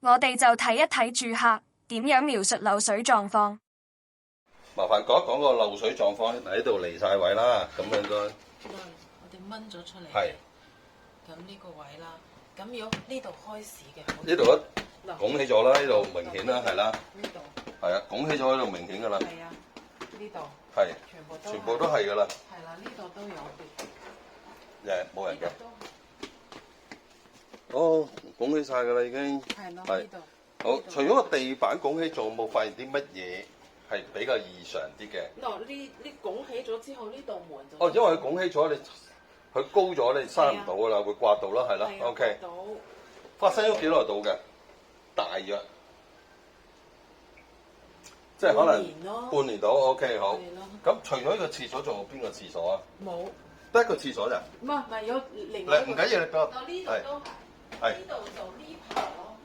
我哋就睇一睇住客點樣描述漏水狀況。麻煩講一講個漏水狀況，喺度離晒位啦，咁應該。我哋掹咗出嚟。係。咁呢個位啦，咁如果呢度開始嘅，呢度一拱起咗啦，呢度明顯啦，係啦。呢度。係啊，拱起咗呢度明顯㗎啦。係啊，呢度。係。全部都係㗎啦。係啦，呢度都有嘅。冇人嘅。哦，拱起晒㗎啦已經。係咯。係。好，除咗個地板拱起，仲有冇發現啲乜嘢係比較異常啲嘅？呢拱起咗之後，呢道門就因為佢拱起咗，佢高咗，你閂唔到㗎啦，會刮到啦，係啦。OK。發生咗幾耐到嘅？大約，即係可能半年到。OK， 好。咁除咗呢個廁所，仲有邊個廁所啊？冇，得一個廁所咋？唔係有另外。唔緊要，你俾我。呢度都係。呢度就呢排咯。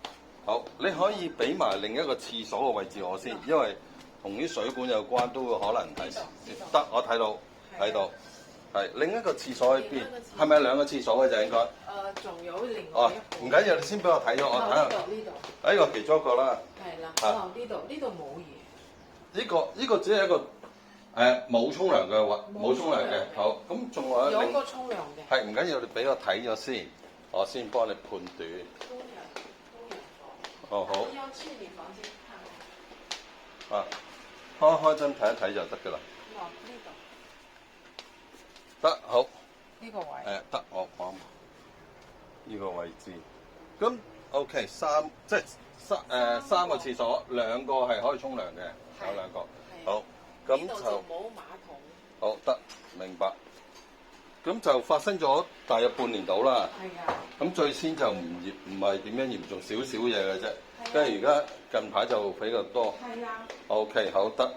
好，你可以俾埋另一個廁所嘅位置我先，因為同啲水管有關，都會可能係得。我睇到，係另一個廁所喺邊？係咪兩個廁所嘅就應該？仲有另外一個。唔緊要，你先俾我睇咗，我睇下。呢度。呢個其中一個啦。係啦。呢度冇嘢。呢個只係一個冇沖涼嘅冇沖涼嘅。好，咁仲有有個沖涼嘅。係唔緊要，你俾我睇咗先，我先幫你判斷。哦，好。要去你房間看。啊，開燈睇一睇就得㗎啦。呢度。得，好。呢個位。得，我講呢個位置。咁 OK，三個廁所，兩個係可以沖涼嘅，有兩個。好，咁就冇馬桶。好得，明白。咁就發生咗大約半年到啦。係啊。咁最先就唔係點樣嚴重，少少嘢嘅啫。跟住而家近排就比較多。係啊。OK， 好得。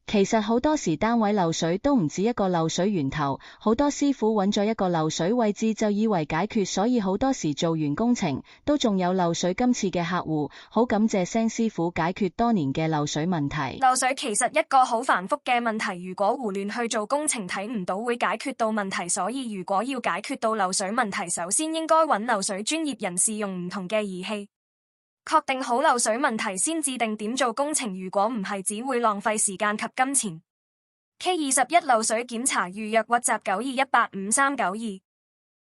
其實好多時單位漏水都唔止一個漏水源頭，好多師傅揾咗一個漏水位置就以為解決，所以好多時做完工程都仲有漏水。今次嘅客戶好感謝聲師傅解決多年嘅漏水問題。漏水其實一個好繁複嘅問題，如果胡亂去做工程睇唔到會解決到問題，所以如果要解決到漏水問題，首先應該揾漏水專業人士用唔同嘅儀器確定好漏水問題先至定點做工程，如果唔係只會浪費時間及金錢。K21 漏水檢查預約WhatsApp 921853292。